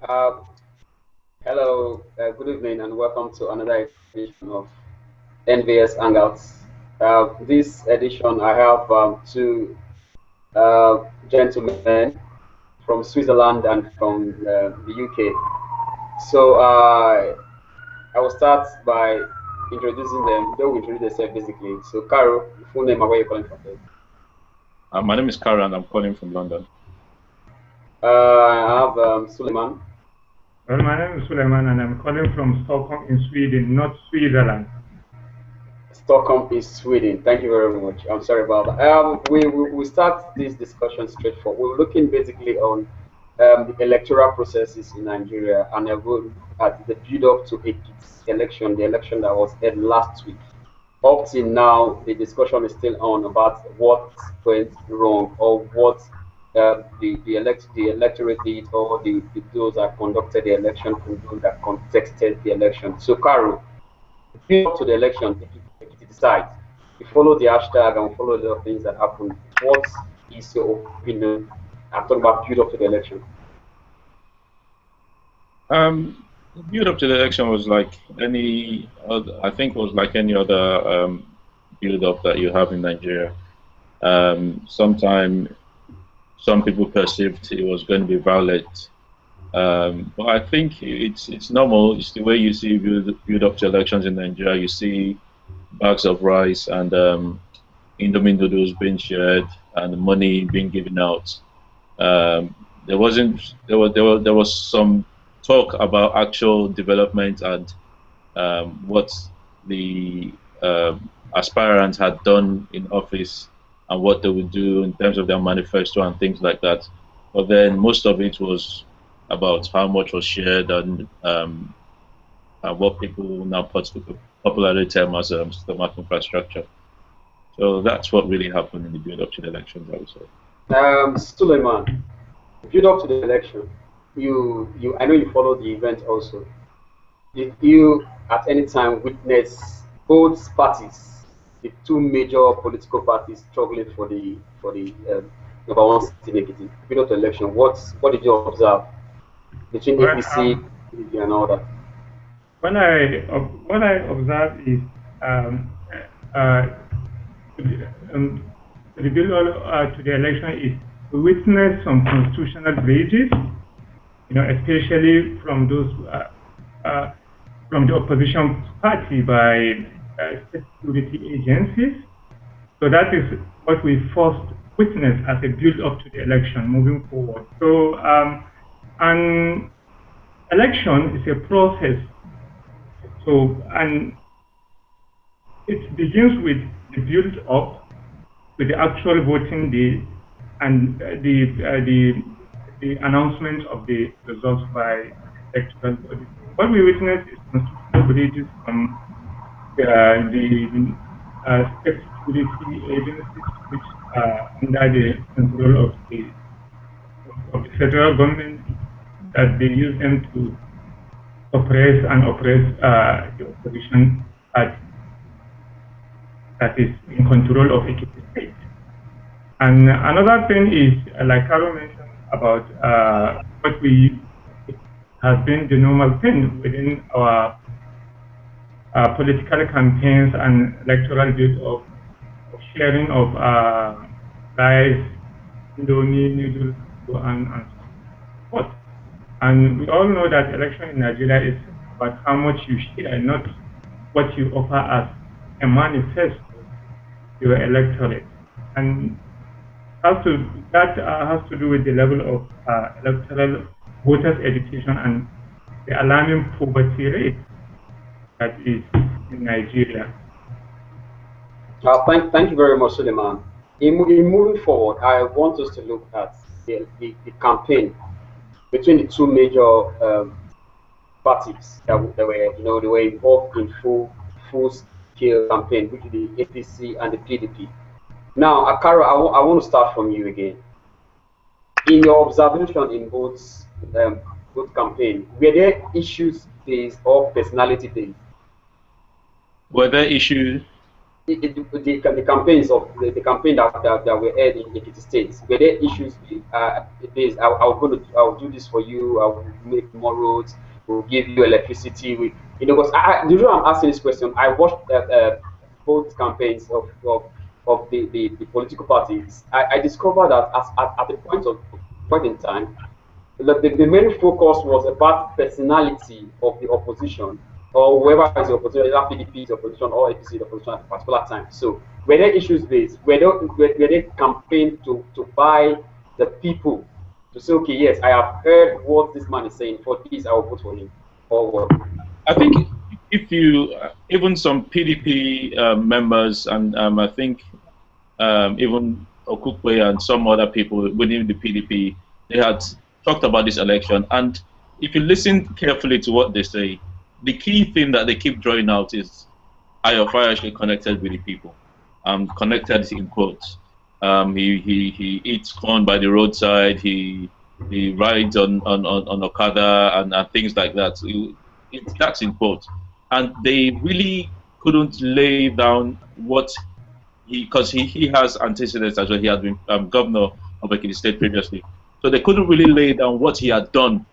Uh, Hello, good evening, and welcome to another edition of NVS Hangouts. This edition, I have two gentlemen from Switzerland and from the UK. So I will start by introducing them. They will introduce themselves basically. So, Caro, your full name and where you're calling from, please. My name is Karen. I'm calling from London. I have Suleiman. Well, my name is Suleiman and I'm calling from Stockholm in Sweden, not Switzerland. Stockholm is Sweden. Thank you very much. I'm sorry about that. We start this discussion straight forward. We're looking basically on the electoral processes in Nigeria, and I will look at the build up to its election, the election that was held last week. Up till now, the discussion is still on about what went wrong or what the electorate did, or those that conducted the election and those that contested the election. So, Carol, build up to the election, Ekiti decides. We follow the hashtag and we follow the things that happen. What is your opinion? I'm talking about build up to the election. The build up to the election was like any other, I think it was like any other build up that you have in Nigeria. Sometime some people perceived it was going to be violent, but I think it's normal. It's the way you see build up to elections in Nigeria. You see bags of rice and Indomie noodles being shared and money being given out. There wasn't there was some talk about actual development and what the aspirants had done in office and what they would do in terms of their manifesto and things like that. But then most of it was about how much was shared and what people now popularly term as stomach infrastructure. So that's what really happened in the build up to the elections, I would say. Suleiman, build up to the election. I know you follow the event also. Did you at any time witness both parties, the two major political parties struggling for the number one seat in Ekiti? Build up to election. What did you observe between Well, APC, PDP, and all that? what I observe is um, uh, um, the bill to the election is to witness some constitutional breaches, especially from those from the opposition party by state security agencies. So that is what we first witness as a build up to the election moving forward. So an election is a process. So and it begins with the build up with the actual voting day and the announcement of the results by electoral body. What we witness is constitutional breaches from the state security agencies, which are under the control of the federal government, that they use them to suppress and oppress the opposition party that is in control of Ekiti State. And another thing is, like Carol mentioned, about what we has been the normal thing within our political campaigns and electoral build of sharing of rice, indomie, noodles, and so forth. And we all know that election in Nigeria is about how much you share, not what you offer as a manifesto to your electorate. And that has to do with the level of electoral voters' education and the alarming poverty rate that is in Nigeria. Thank you very much, Suleiman. In moving forward, I want us to look at the campaign between the two major parties that were, they were involved in full scale campaign, which is the APC and the PDP. Now, Akara, I want to start from you again. In your observation in both campaign, were there issues based or personality based? Were there issues? the campaigns of the campaign that were held in Ekiti State, were there issues based, I'll do this for you, I'll make more roads, we'll give you electricity, because the reason I'm asking this question, I watched both campaigns of the political parties. I discovered that at the point in time, the main focus was about personality of the opposition, or whoever is the opposition, either PDP is the opposition or APC is the opposition at a particular time. So were there issues based? Were they campaign to buy the people to say, okay, yes, I have heard what this man is saying, for this I will vote for him, or what? I think if you, even some PDP members, and I think even Okukwe and some other people within the PDP, they had talked about this election. And if you listen carefully to what they say, the key thing that they keep drawing out is Ayofaya actually connected with the people, connected in quotes. He eats corn by the roadside. He rides on Okada and things like that. That's in quotes, and they really couldn't lay down what because he has antecedents as well. He had been governor of Ekiti State previously, so they couldn't really lay down what he had done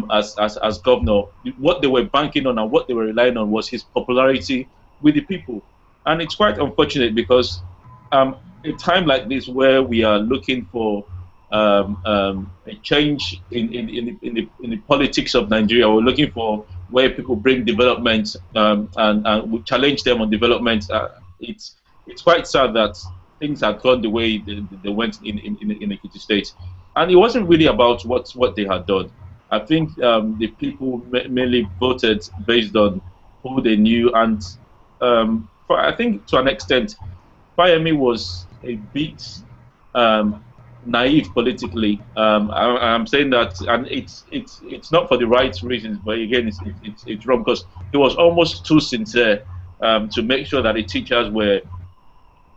as governor. What they were banking on and what they were relying on was his popularity with the people, and it's quite unfortunate because a time like this where we are looking for a change in the politics of Nigeria, we're looking for where people bring development and we challenge them on development. It's quite sad that things had gone the way they went in Ekiti State, and it wasn't really about what they had done. I think the people mainly voted based on who they knew, and I think to an extent, Fayemi was a bit naive politically. I'm saying that, and it's not for the right reasons, but again, it's wrong because he was almost too sincere to make sure that the teachers were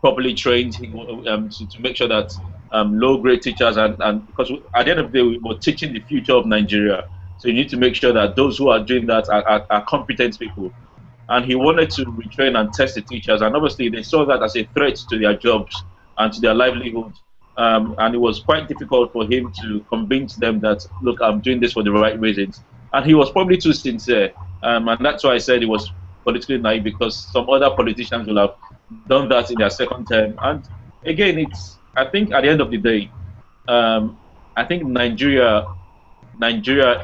properly trained, to make sure that low-grade teachers and because at the end of the day, we're teaching the future of Nigeria. So you need to make sure that those who are doing that are competent people. And he wanted to retrain and test the teachers, and obviously they saw that as a threat to their jobs and to their livelihood. And it was quite difficult for him to convince them that, look, I'm doing this for the right reasons. And he was probably too sincere. And that's why I said he was politically naive, because some other politicians will have done that in their second term. And again, I think at the end of the day, I think Nigeria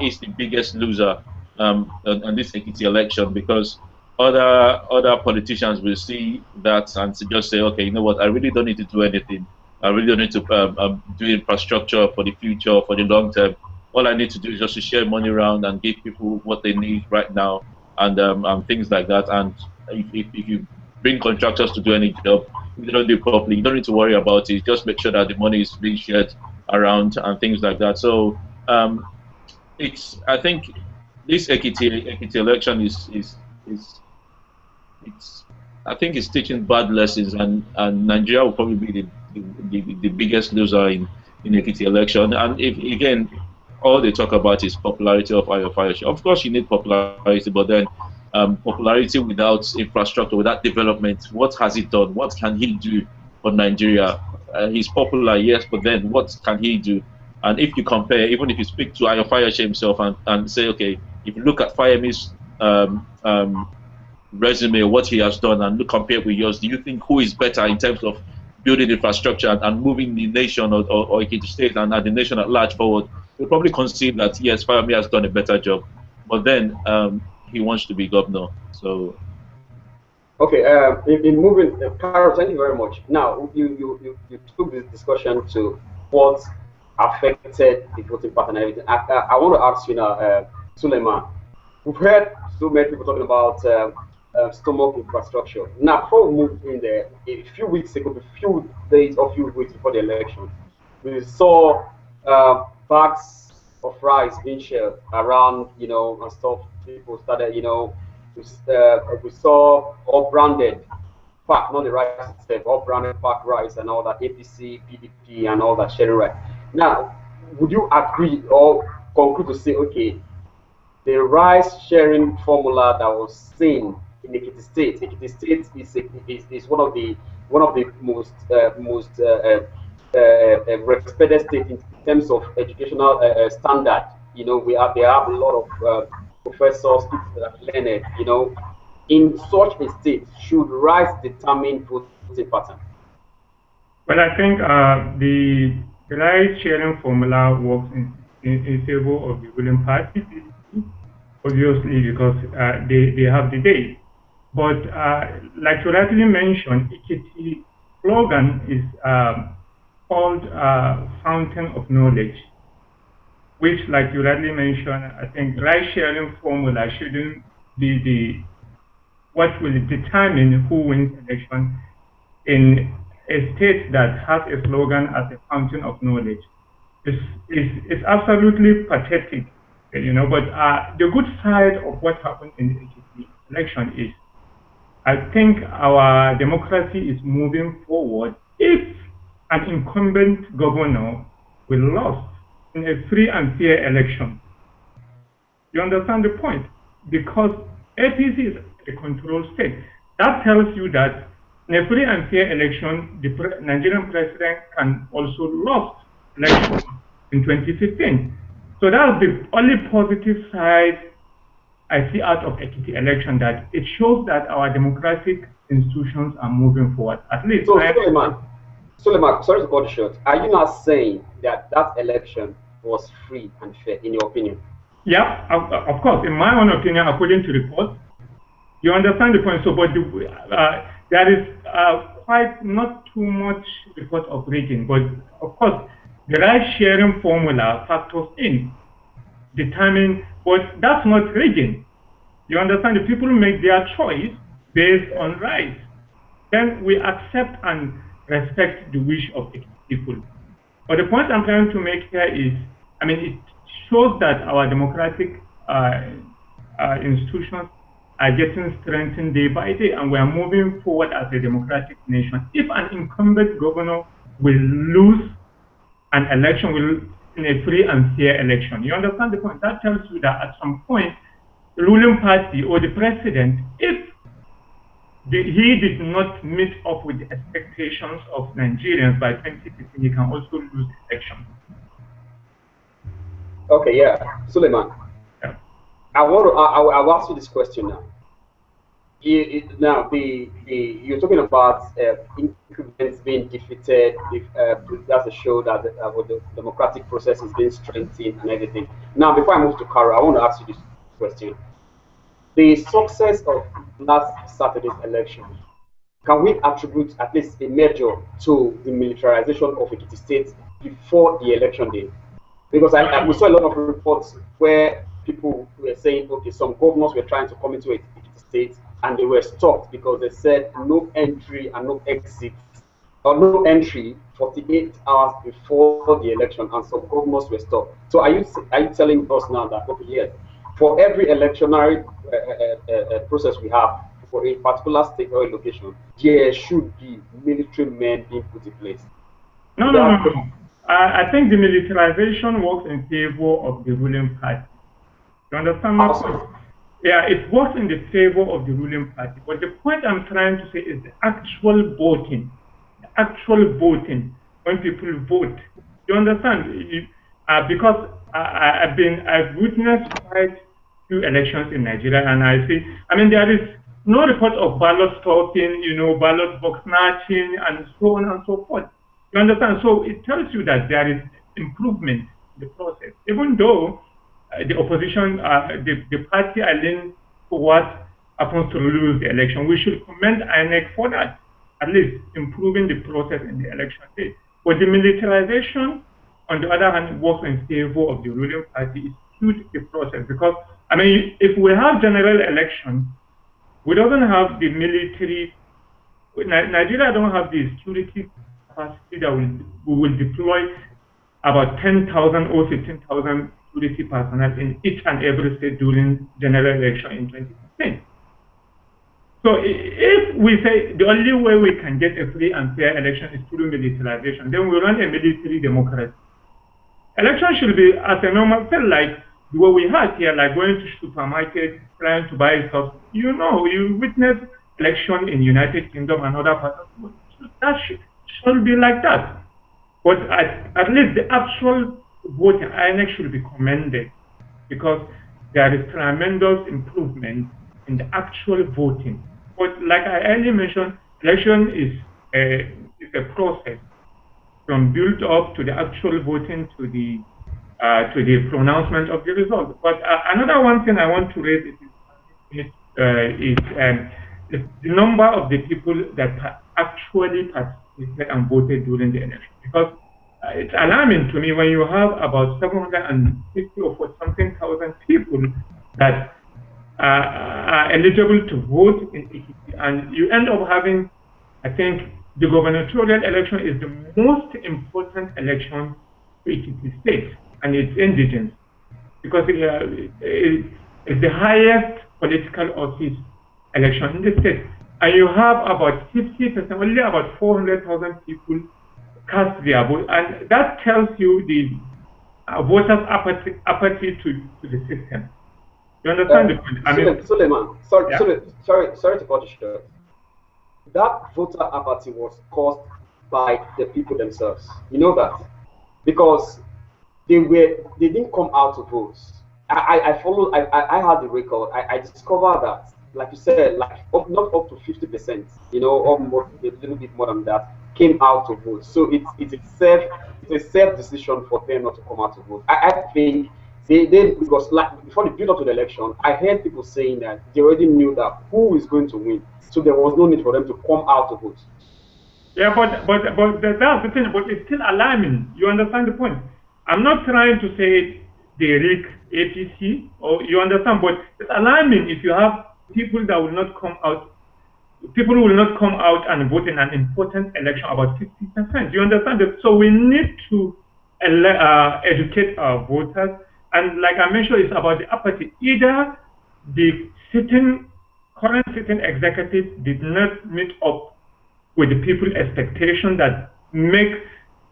is the biggest loser on this Ekiti election, because other politicians will see that and just say, okay, you know what, I really don't need to do anything. I really don't need to do infrastructure for the future, for the long term. All I need to do is just to share money around and give people what they need right now, and things like that. And if you bring contractors to do any job, if they don't do it properly, you don't need to worry about it. Just make sure that the money is being shared around and things like that. So I think this Ekiti election I think it's teaching bad lessons, and Nigeria will probably be the biggest loser in Ekiti election. And if again, all they talk about is popularity of Ayofaya. Of course, you need popularity, but then popularity without infrastructure, without development, what has he done? What can he do for Nigeria? He's popular, yes, but then what can he do? And if you compare, even if you speak to Ayofaya himself and say, okay, if you look at Fayemi's resume, what he has done, and compare with yours, do you think who is better in terms of building infrastructure and moving the nation or Ekiti State and the nation at large forward? We'll probably concede that yes, Fayemi has done a better job, but then he wants to be governor. So okay, in moving, Carol, thank you very much. Now you took this discussion to what affected the voting pattern and everything. I want to ask you now, Suleiman. We've heard so many people talking about stomach infrastructure. Now, before we move in there, a few weeks ago, a few days or few weeks before the election, we saw bags of rice being shared around, and stuff. People started, we saw all branded pack, not the rice itself, all branded pack rice and all that, APC, PDP, and all that sharing rice. Now, would you agree or conclude to say, okay, the rice sharing formula that was seen in Ekiti State. Ekiti State is one of the most respected state in terms of educational standard. They have a lot of professors, people that are learned. In such a state, should rice determine voting pattern? Well, I think the ride sharing formula works in favor of the ruling party, obviously, because they have the date. But like you rightly mentioned, Ikiti slogan is called Fountain of Knowledge, which, like you rightly mentioned, I think ride sharing formula shouldn't be what will determine who wins election in a state that has a slogan as a fountain of knowledge. It's absolutely pathetic, but the good side of what happened in the election is I think our democracy is moving forward if an incumbent governor will lose in a free and fair election. You understand the point? Because APC is a control state. That tells you that in a free and fair election, the Nigerian president can also lose election in 2015. So that's the only positive side I see out of Ekiti election, that it shows that our democratic institutions are moving forward. At least. So, Suleiman, sorry to cut you short. Are you not saying that election was free and fair, in your opinion? Yeah, of course. In my own opinion, according to reports, you understand the point. So, but there is quite not too much report of rigging, but of course, the right sharing formula factors in determine, but that's not rigging. You understand? The people make their choice based on rights. Then we accept and respect the wish of the people. But the point I'm trying to make here is, it shows that our democratic institutions are getting strengthened day by day, and we are moving forward as a democratic nation. If an incumbent governor will lose an election, in a free and fair election, you understand the point? That tells you that at some point, the ruling party or the president, if he did not meet up with the expectations of Nigerians by 2015, he can also lose the election. Okay, yeah, Suleiman. Yeah. I'll ask you this question now. You're talking about incumbents being defeated. That's a show that the democratic process is being strengthened and everything. Now, before I move to Karo, I want to ask you this question: the success of last Saturday's election, can we attribute at least a measure to the militarization of Ekiti State before the election day? Because we saw a lot of reports where people were saying, okay, some governors were trying to come into Ekiti State and they were stopped because they said no entry and no exit, or no entry 48 hours before the election, and some governors were stopped. So are you telling us now that, okay, yes, for every electionary process we have for a particular state or a location, there should be military men being put in place? No. I think the militarization works in favor of the ruling party. You understand my point? Yeah, it works in the favor of the ruling party. But the point I'm trying to say is the actual voting. The actual voting, when people vote. You understand? Because I've witnessed quite few elections in Nigeria, and I see, there is no report of ballot stopping, ballot box snatching, and so on and so forth. You understand? So it tells you that there is improvement in the process, even though the opposition, the party I lean towards happens to lose the election. We should commend INEC for that, at least improving the process in the election day. But the militarization, on the other hand, works in favor of the ruling party. It suits the process because, if we have general election, we don't have the military. Nigeria don't have the security capacity that we will deploy about 10,000 or 15,000 security personnel in each and every state during general election in 2015. So if we say the only way we can get a free and fair election is through militarization, then we run a military democracy. Election should be as a normal thing, like the way we had here, like going to supermarket, trying to buy stuff. You witness election in United Kingdom and other parts of the world. That should be like that. But at least the actual voting, INEC should be commended because there is tremendous improvement in the actual voting. But like I earlier mentioned, election is a process from build up to the actual voting to the pronouncement of the result. But another one thing I want to raise is the number of the people that actually participated and voted during the election. Because it's alarming to me when you have about 750 or 40 something thousand people that are eligible to vote in Ekiti, and you end up having, I think, the gubernatorial election is the most important election for Ekiti State and its indigents, because it's the highest political office election in the state. And you have about 50%, only about 400,000 people cast their vote. And that tells you the voters' apathy to the system. You understand the point? Suleiman, sorry to cut you short. That voter apathy was caused by the people themselves. You know that? Because they didn't come out to vote. I had the record. I discovered that, like you said, like not up to 50%, or more, a little bit more than that, came out to vote. So it's a self decision for them not to come out to vote. I think they because like before the build up to the election, I heard people saying that they already knew that who is going to win. So there was no need for them to come out to vote. Yeah, but that's the thing. But it's still alarming. You understand the point? I'm not trying to say they rig APC, or you understand, but it's alarming if you have people that will not come out. People will not come out and vote in an important election, about 50%. You understand that? So we need to educate our voters. And like I mentioned, it's about the apathy. Either the current sitting executive did not meet up with the people's expectation that make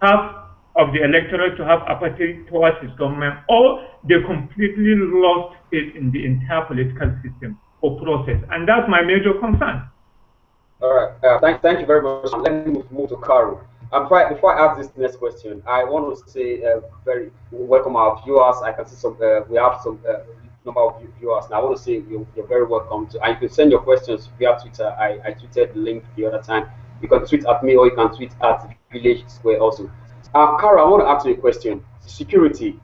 half of the electorate to have apathy towards his government, or they completely lost faith in the entire political system or process. And that's my major concern. All right. Thank you very much. Let me move to Carol. Before I ask this next question, I want to say very welcome our viewers. I can see some. We have some number of viewers. Now I want to say you're very welcome to. And you can send your questions via Twitter. I tweeted the link the other time. You can tweet at me, or you can tweet at Village Square also. Carol, I want to ask you a question. Security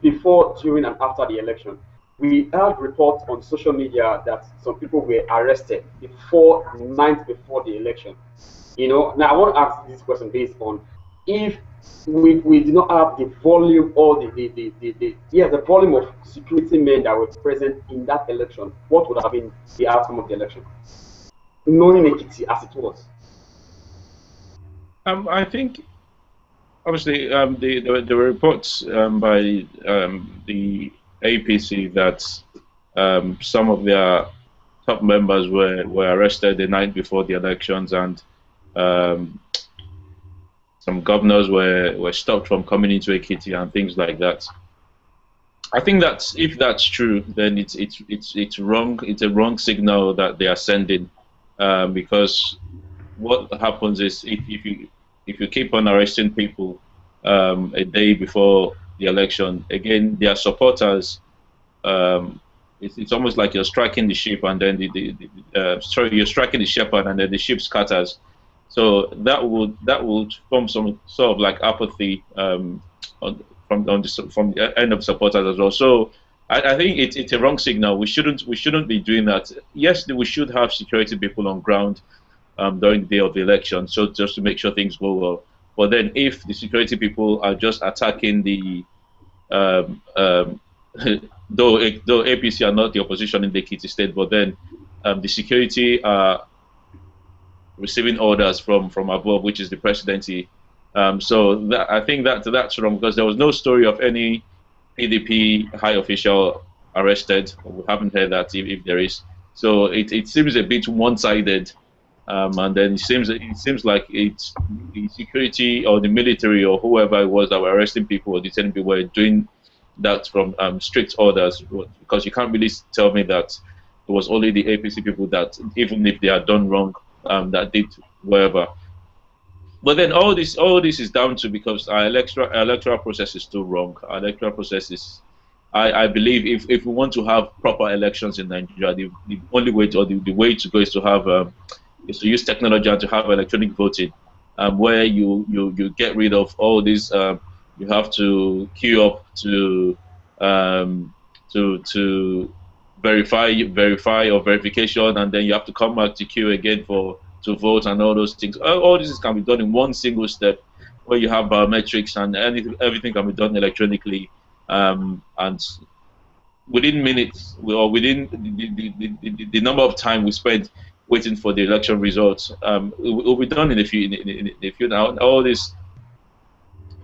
before, during, and after the election. We heard reports on social media that some people were arrested the night before the election. Now I want to ask this question based on if we did not have the volume or the volume of security men that were present in that election, what would have been the outcome of the election? Knowing Ekiti as it was. I think obviously the reports by the APC that some of their top members were arrested the night before the elections, and some governors were stopped from coming into Ekiti and things like that. I think that if that's true, then it's wrong. It's a wrong signal that they are sending, because what happens is if you keep on arresting people a day before the election, again, their supporters, it's almost like you're striking the sheep, and then you're striking the shepherd, and then the sheep scatters. So that would form some sort of like apathy from the end of supporters as well. So I think it's a wrong signal. We shouldn't be doing that. Yes, we should have security people on ground during the day of the election, so just to make sure things go well. But then if the security people are just attacking the though APC are not the opposition in the Ekiti state, but then the security are receiving orders from above, which is the presidency. So I think that's wrong, because there was no story of any PDP high official arrested. We haven't heard that, if there is. So it seems a bit one-sided, and then it seems like it's the security or the military or whoever it was that were arresting people or detaining people were doing that from strict orders, because you can't really tell me that it was only the APC people that, even if they had done wrong, that did whatever. But then all this is down to because our electoral process is still wrong. Our electoral process is, I believe, if we want to have proper elections in Nigeria, the only way to, or the way to go is to have is to use technology and to have electronic voting, where you get rid of all these. You have to queue up um, to verify or verification, and then you have to come back to queue again to vote and all those things. All this can be done in one single step, where you have biometrics and everything can be done electronically, and within minutes or within the number of time we spend waiting for the election results, it will be done in a few in a few now. All these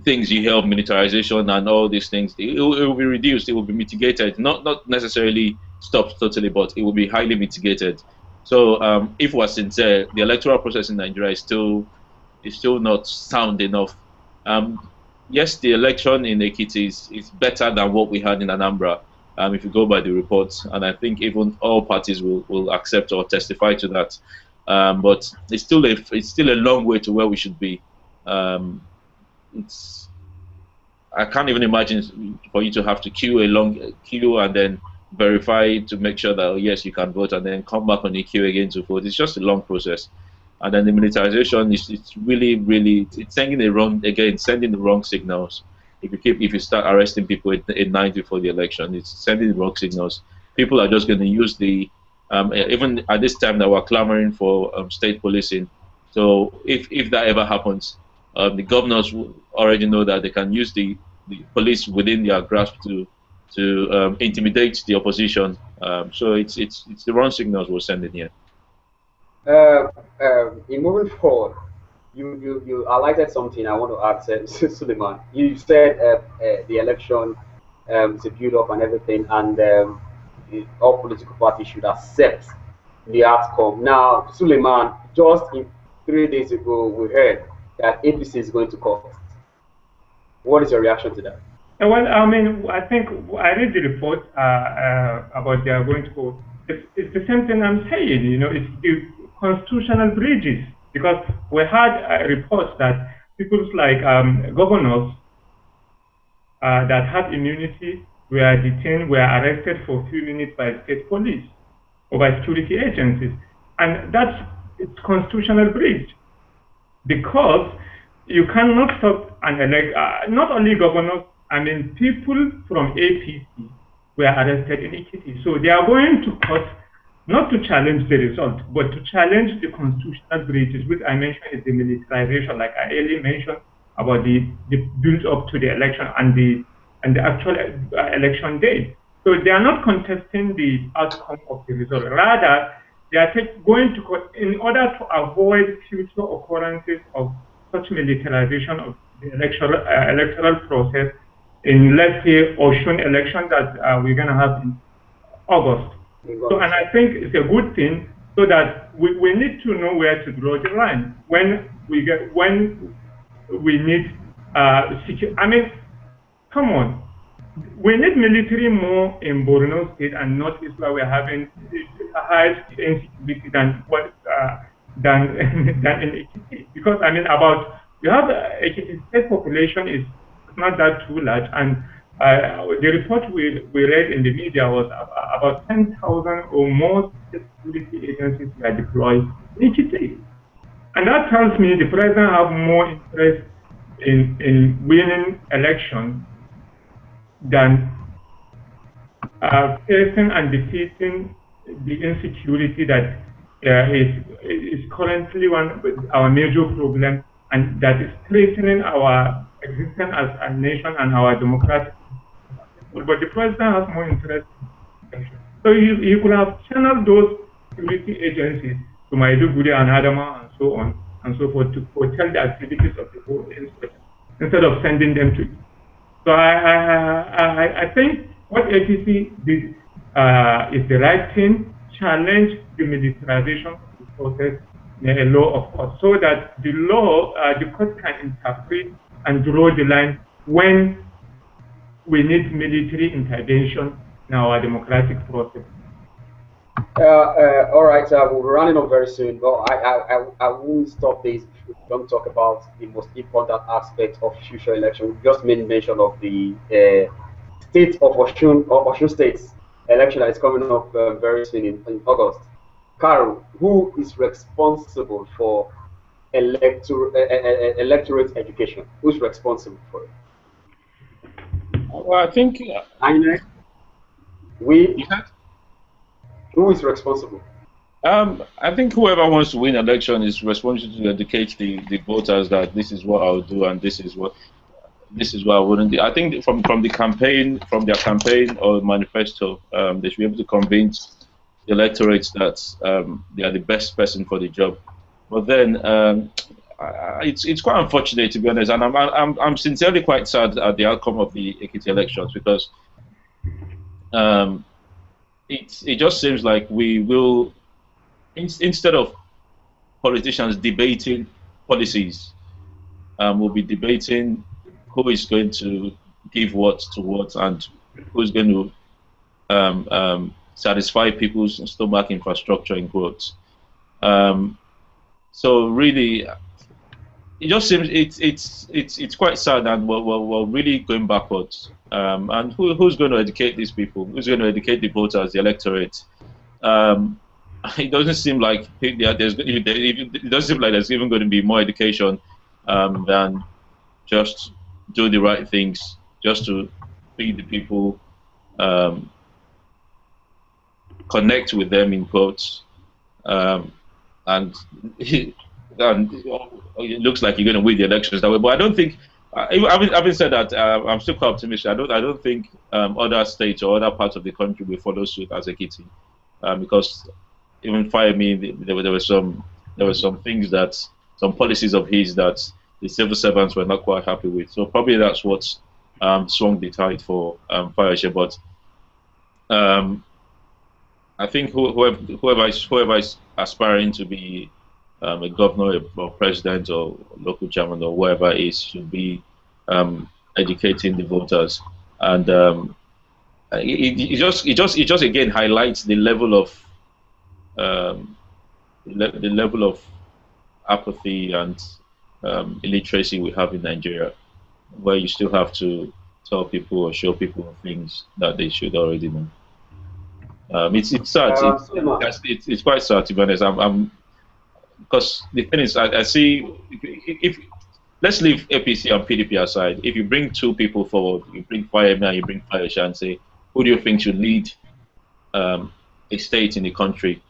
things you hear of militarization and all these things, it will be reduced, it will be mitigated, not necessarily stopped totally, but it will be highly mitigated. So if we're sincere, the electoral process in Nigeria is still not sound enough. Yes, the election in Ekiti is better than what we had in Anambra, if you go by the reports, and I think even all parties will accept or testify to that. But it's still a long way to where we should be. It's I can't even imagine for you to have to queue a long queue and then verify to make sure that, oh, yes, you can vote, and then come back on the queue again to vote. It's just a long process. And then the militarization is, it's really it's sending the wrong signals. If you start arresting people at night before the election, it's sending the wrong signals. People are just going to use the even at this time that we're clamoring for state policing. So if that ever happens, the governors already know that they can use the police within their grasp to intimidate the opposition. So it's the wrong signals we're sending here. In moving forward, you highlighted something I want to ask Suleiman. You said the election is a build up and everything, and all political parties should accept the outcome. Now, Suleiman, just 3 days ago, we heard that APC is going to court. What is your reaction to that? Well, I mean, I think I read the report about they are going to court. It's the same thing I'm saying. You know, it's the constitutional bridges, because we had reports that people like governors that have immunity were detained, were arrested for a few minutes by state police or by security agencies, and it's constitutional breach, because you cannot stop and elect. Not only governors, I mean, people from APC were arrested in Ekiti, so they are going to court not to challenge the result, but to challenge the constitutional breaches, which I mentioned is the militarization, like I earlier mentioned about the build up to the election and the actual election date. So they are not contesting the outcome of the result. Rather, they are going to court in order to avoid future occurrences of such militarization of the electoral process in, let's say, Osun election that we're going to have in August. So, and I think it's a good thing, so that we need to know where to draw the line when we need security. I mean, come on, we need military more in Borno State and Northeast, where we're having high insecurity than in Ekiti. Because I mean, you have Ekiti state population is not that too large, and the report we read in the media was about 10,000 or more security agencies were deployed in Ekiti. And that tells me the president have more interest in winning elections than facing and defeating the insecurity that is currently one of our major problems, and that is threatening our existence as a nation and our democratic. But the president has more interest in election. So he could have channeled those security agencies to Maiduguri and Adama and so on and so forth to foretell the activities of the whole inspection instead of sending them to. So I think what APC did is the right thing. Challenge the militarization of the process in a law, of course, so that the law, the court can interpret and draw the line when we need military intervention in our democratic process. All right, we'll be running on very soon, but I won't stop this if we don't talk about the most important aspect of future election. We just made mention of the state of Osun State's election that is coming up very soon in August. Carol, who is responsible for electorate education? Who's responsible for it? Well, I think INEC? We? you had Who is responsible? I think whoever wants to win election is responsible to educate the voters that this is what I'll do and this is what I wouldn't do. I think from their campaign or manifesto, they should be able to convince the electorates that they are the best person for the job. But then it's quite unfortunate, to be honest, and I'm sincerely quite sad at the outcome of the Ekiti elections, because it just seems like we will, instead of politicians debating policies, we'll be debating who is going to give what to what and who's going to satisfy people's stomach infrastructure, in quotes. So really, it just seems it's quite sad, and we're really going backwards. And who's going to educate these people? Who's going to educate the voters, the electorate? It doesn't seem like it doesn't seem like there's even going to be more education than just do the right things, just to feed the people, connect with them, in quotes, and it looks like you're going to win the elections that way. But I don't think, having said that, I'm still quite optimistic. I don't think other states or other parts of the country will follow suit as Ekiti, because even Fayemi, there were some things that, some policies of his that the civil servants were not quite happy with. So probably that's what swung the tide for Fayose. But I think whoever is aspiring to be a governor or president or local chairman or whoever it is should be educating the voters, and it just again highlights the level of apathy and illiteracy we have in Nigeria, where you still have to tell people or show people things that they should already know. It's sad. It's quite sad, to be honest. Because the thing is, I see, if let's leave APC and PDP aside. If you bring two people forward, you bring Fayemi and you bring Fayose, and say, who do you think should lead a state in the country?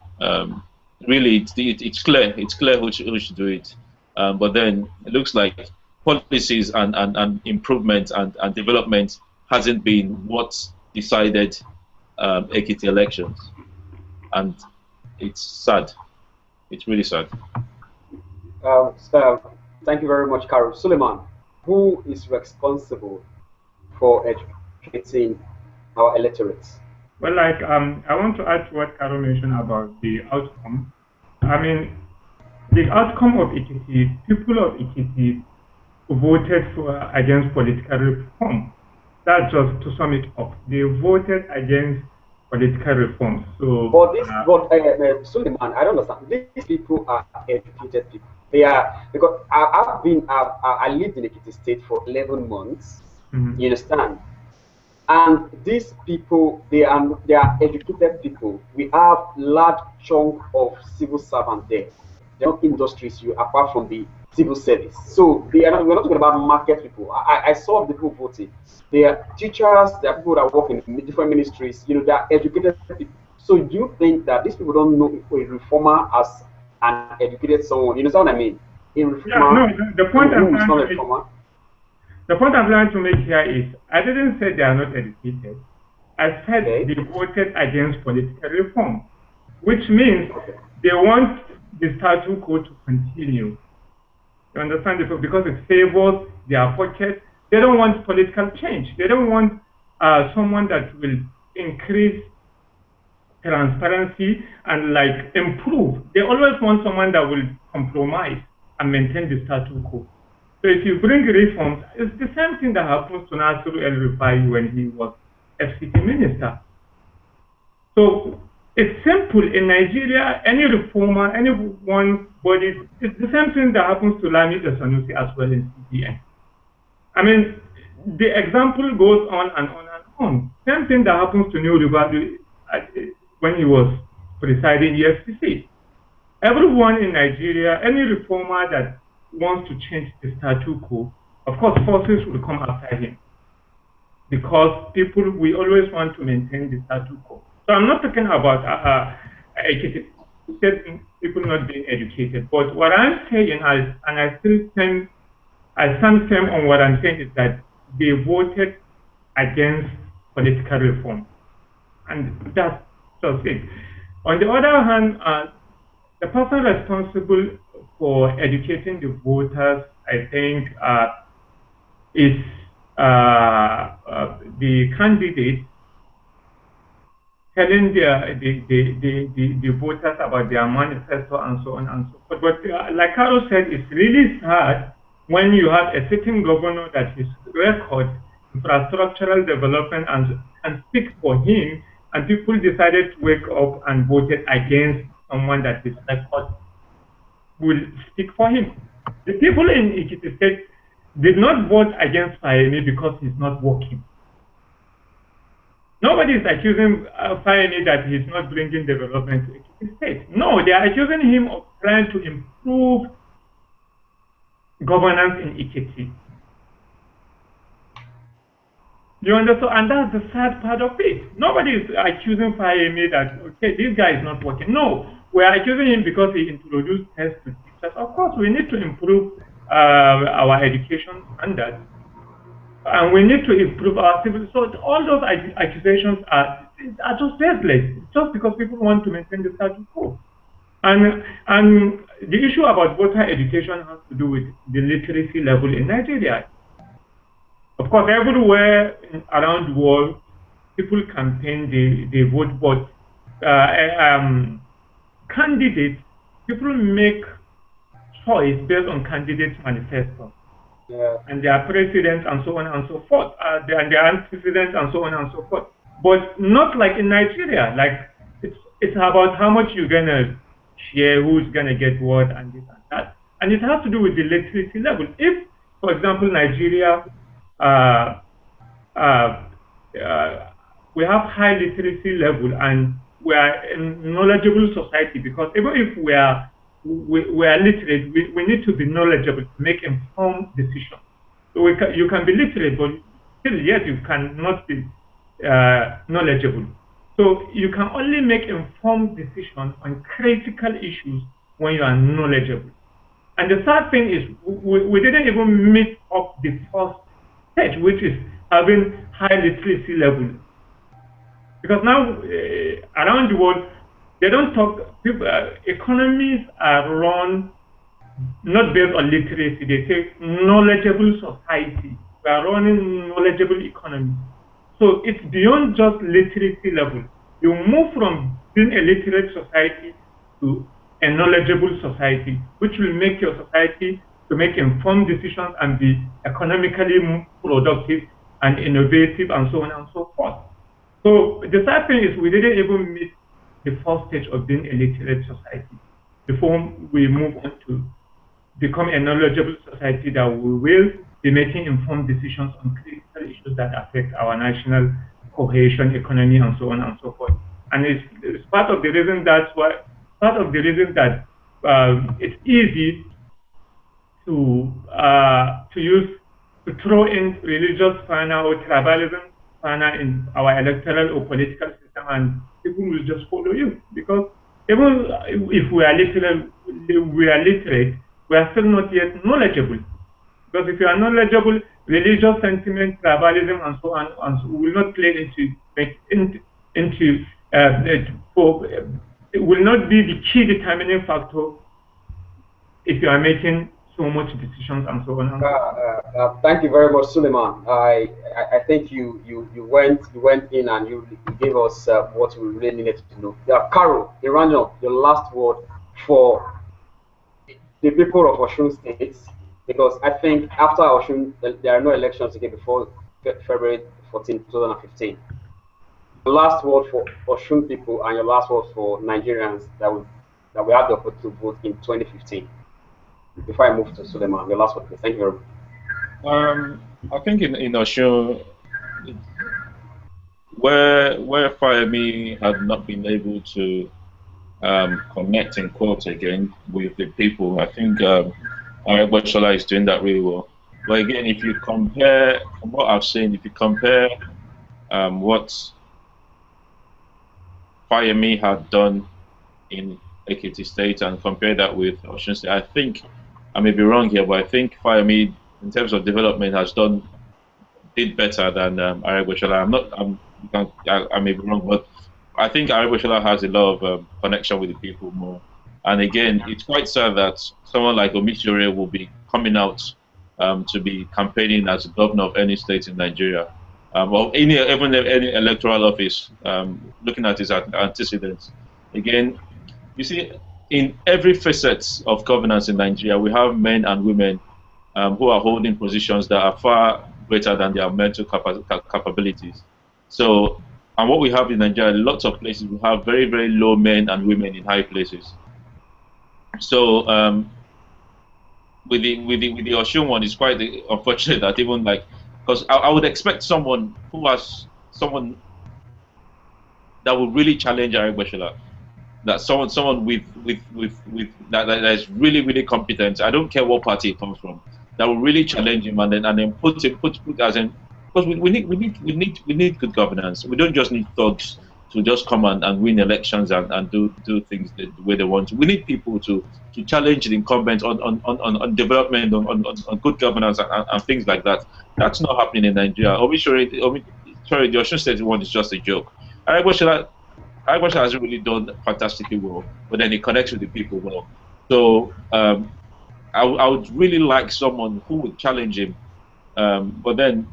Really, it's clear who should do it. But then it looks like policies and improvement and development hasn't been what decided Ekiti elections, and it's sad. It's really sad. Thank you very much, Carol. Suleiman, who is responsible for educating our electorates? Well, like, I want to add to what Carol mentioned about the outcome. I mean, the outcome of Ekiti, people of Ekiti voted against political reform. That's just to sum it up. They voted against political reforms. So, Suleiman, I don't understand. These people are educated people. They are, because I lived in Ekiti State for 11 months. Mm-hmm. You understand? And these people, they are educated people. We have large chunk of civil servants there. They're not industries, apart from the civil service. So we're not talking about market people. I saw the people voting. They are teachers, they are people that work in different ministries, they are educated people. So do you think that these people don't know a reformer as an educated someone? You know what I mean? A reformer, yeah, no, the point I'm trying to make here is, I didn't say they are not educated. I said they voted against political reform, which means they want the status quo to continue. You understand? Because it favors their pocket. They don't want political change. They don't want someone that will increase transparency and improve. They always want someone that will compromise and maintain the status quo. So if you bring reforms, it's the same thing that happens to Nasiru El-Rufai when he was FCT minister. So it's simple. In Nigeria, any reformer, any one body, it's the same thing that happens to Lamido Sanusi as well in CBN. I mean, the example goes on and on and on. Same thing that happens to New Rivadu when he was presiding EFCC. Everyone in Nigeria, any reformer that wants to change the status quo, of course, forces will come after him. Because people, we always want to maintain the status quo. So I'm not talking about people not being educated, but what I'm saying, and I stand firm on what I'm saying, is that they voted against political reform, and that's just it. On the other hand, the person responsible for educating the voters, I think, is the candidate telling the voters about their manifesto and so on and so forth. But like Carol said, it's really sad when you have a sitting governor that his record, infrastructural development, and speak for him, and people decided to wake up and voted against someone that his record will speak for him. The people in Ekiti State did not vote against Fayemi because he's not working. Nobody is accusing Fayemi that he's not bringing development to Ekiti State. No, they are accusing him of trying to improve governance in Ekiti. You understand? And that's the sad part of it. Nobody is accusing Fayemi that, okay, this guy is not working. No, we are accusing him because he introduced tests to teachers. Of course, we need to improve our education standards. And we need to improve our civil. So all those accusations are just baseless, just because people want to maintain the status quo. And the issue about voter education has to do with the literacy level in Nigeria. Of course, everywhere around the world, people campaign, they vote, but candidates, people make choice based on candidates' manifesto. Yeah. And their presidents and so on and so forth, and their antecedents and so on and so forth. But not like in Nigeria. Like it's about how much you're gonna share, who's gonna get what, and this and that. And it has to do with the literacy level. If, for example, Nigeria, we have high literacy level and we are a knowledgeable society, because even if we are literate, we need to be knowledgeable to make informed decisions. So you can be literate, but still yet you cannot be knowledgeable. So you can only make informed decisions on critical issues when you are knowledgeable. And the third thing is we didn't even meet up the first stage, which is having high literacy level. Because now around the world, they don't talk, economies are run not based on literacy. They say knowledgeable society. We are running knowledgeable economy. So it's beyond just literacy level. You move from being a literate society to a knowledgeable society, which will make your society to make informed decisions and be economically productive and innovative and so on and so forth. So the third thing is we didn't even meet the first stage of being a literate society before we move on to become a knowledgeable society that we will be making informed decisions on critical issues that affect our national cohesion, economy, and so on and so forth. And it's part of the reason that it's easy to throw in religious fana or tribalism fana in our electoral or political system, and people will just follow you, because even if we are literate, we are still not yet knowledgeable. Because if you are knowledgeable, religious sentiment, tribalism, and so on, will not play it will not be the key determining factor if you are making so much decisions and so on. Thank you very much, Suleiman. I think you went in and you gave us what we really needed to know. Yeah, Carol, Iranian, your last word for the people of Osun State because I think after Oshun, there are no elections again before February 14, 2015. The last word for Oshun people and your last word for Nigerians that we had the opportunity to vote in 2015. Before I move to Suleiman, your last word, please. Thank you very much. I think in Oshun, where Fayemi had not been able to connect in court again with the people, I think Shola is doing that really well. But again, if you compare from what I've seen, if you compare what Fayemi had done in Ekiti State and compare that with Osun State, I think I may be wrong here, but I think Fayemi, in terms of development, did better than Aregbesola. I may be wrong, but I think Aregbesola has a lot of connection with the people more. And again, it's quite sad that someone like Omisore will be coming out to be campaigning as governor of any state in Nigeria, or even any electoral office. Looking at his antecedents, again, you see, in every facet of governance in Nigeria, we have men and women who are holding positions that are far greater than their mental capabilities. So, and what we have in Nigeria, lots of places, we have very, very low men and women in high places. So, with the Oshun one, it's quite unfortunate that even like, because I would expect someone that would really challenge Aregbesola, that someone with that is really, really competent. I don't care what party it comes from, that will really challenge him and then put as in, because we need good governance. We don't just need thugs to just come and win elections and do things the way they want to. We need people to challenge the incumbent on development, on good governance and things like that. That's not happening in Nigeria. Sorry, the Osun State one is just a joke. Aregbesola hasn't really done fantastically well, but then he connects with the people well. So I would really like someone who would challenge him, but then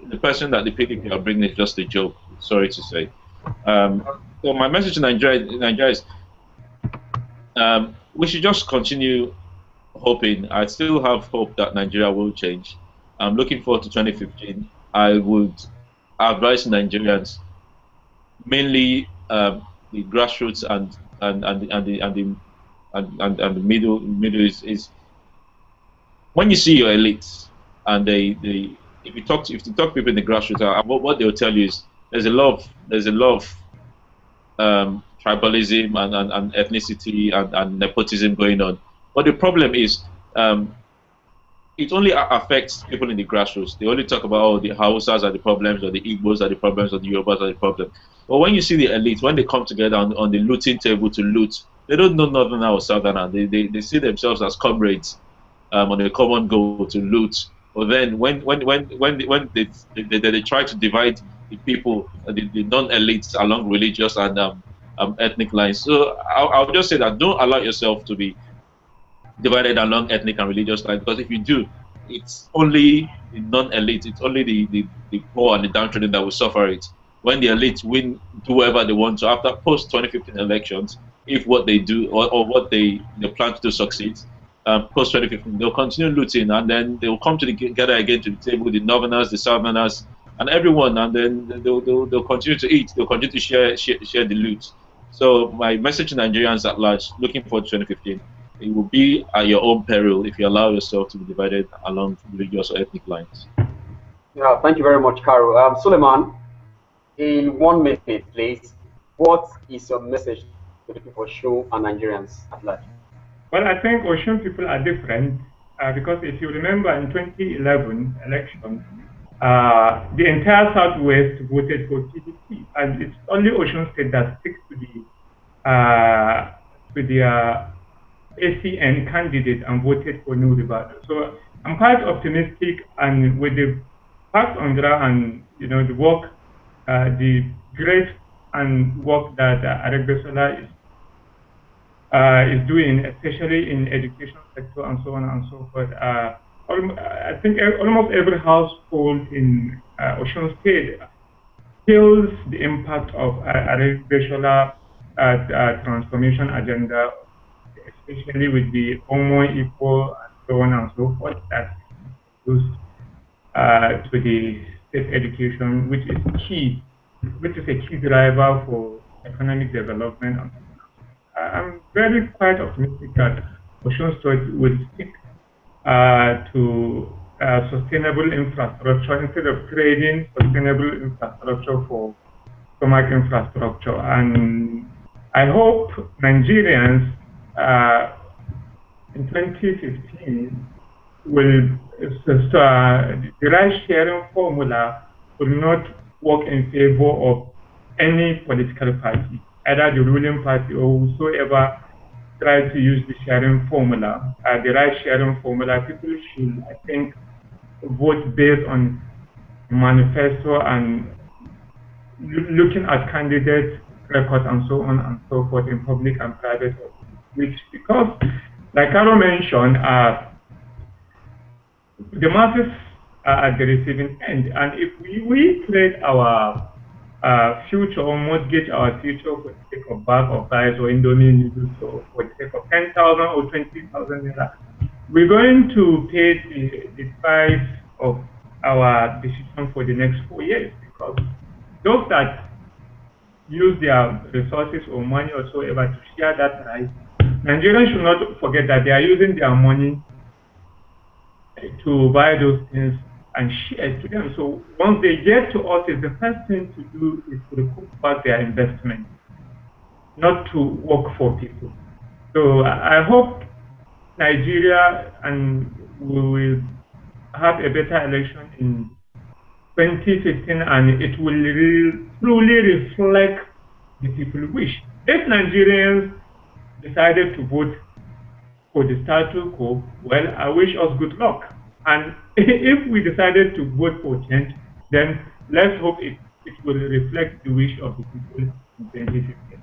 the person that the PDP are bringing is just a joke. Sorry to say. So my message to Nigeria is we should just continue hoping. I still have hope that Nigeria will change. I'm looking forward to 2015. I would advise Nigerians, mainly the grassroots and the middle is when you see your elites and if you talk to people in the grassroots, what they'll tell you is there's a lot of tribalism and ethnicity and nepotism going on. But the problem is it only affects people in the grassroots. They only talk about the Hausas are the problems, or the Igbos are the problems, or the Yorubas are the problem. But when you see the elites, when they come together on the looting table to loot, they don't know Northern or Southern. They see themselves as comrades on a common goal to loot. But then when they try to divide the people, the non-elites along religious and ethnic lines. So I'll just say that don't allow yourself to be divided along ethnic and religious lines, because if you do, it's only the non-elite, it's only the poor and the downtrodden that will suffer it. When the elites do whatever they want to after post-2015 elections, if what they do or what they plan to do succeeds, post-2015, they'll continue looting, and then they'll come together again to the table, the Northerners, the Southerners, and everyone, and then they'll continue to eat, they'll continue to share the loot. So my message to Nigerians at large, looking forward to 2015, it will be at your own peril if you allow yourself to be divided along religious or ethnic lines. Yeah, thank you very much, Caro. Suleiman, in 1 minute, please, what is your message to the people of Osun and Nigerians at large? Well, I think Osun people are different because if you remember in 2011 election, the entire Southwest voted for PDP, and it's only Osun State that sticks to the ACN candidate and voted for New Ribado. So I'm quite optimistic, and with the facts on ground and the work, the great and work that Aregbesola is doing, especially in education sector and so on and so forth. I think almost every household in Osun State feels the impact of Aregbesola transformation agenda, especially with the Omo Equal and so on and so forth that goes to the state education, which is a key driver for economic development. I'm very quite optimistic that Ocean State will stick to sustainable infrastructure instead of trading sustainable infrastructure for stomach infrastructure. And I hope Nigerians in 2015 will the ride sharing formula will not work in favor of any political party, either the ruling party or whosoever try to use the sharing formula, the ride sharing formula. People should, I think, vote based on manifesto and looking at candidates' records and so on and so forth in public and private offices. Which, because, like Carol mentioned, the masses are at the receiving end, and if we trade our future or mortgage our future for the sake of bag of rice or Indomie noodles or for the sake of 10,000 or 20,000 naira, we're going to pay the price of our decision for the next 4 years, because those that use their resources or money or so ever to share that rice, Nigerians should not forget that they are using their money to buy those things and share to them. So once they get to us, the first thing to do is to recoup back their investment, not to work for people. So I hope Nigeria and we will have a better election in 2015, and it will truly reflect the people wish. If Nigerians decided to vote for the status quo, well, I wish us good luck. And if we decided to vote for change, then let's hope it will reflect the wish of the people in 2015.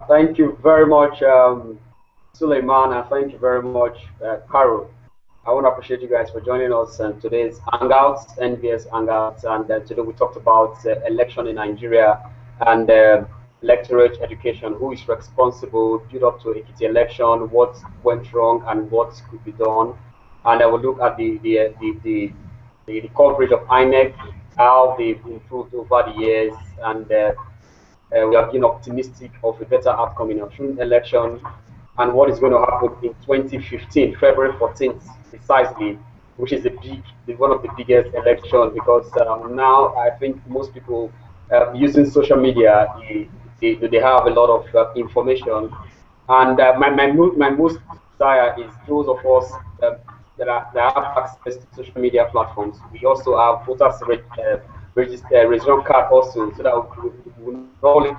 Thank you very much, Suleiman, and thank you very much, Carol. I want to appreciate you guys for joining us on today's Hangouts, NBS Hangouts, and today we talked about election in Nigeria and electorate education, who is responsible, build up to Ekiti election, what went wrong and what could be done. And I will look at the coverage of INEC, how they've improved over the years, and we have been optimistic of a better outcome in the election, and what is going to happen in 2015, February 14th, precisely, which is one of the biggest elections, because now I think most people using social media, they have a lot of information, and my most desire is those of us that have access to social media platforms. We also have voters registration card also, so that we not only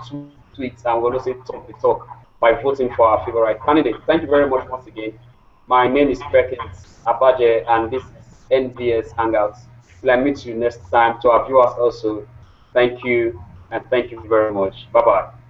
tweet and we also talk the talk by voting for our favorite candidate. Thank you very much once again. My name is Perkins Abaje, and this is NVS Hangouts. Till I meet you next time. To our viewers also, thank you, and thank you very much. Bye bye.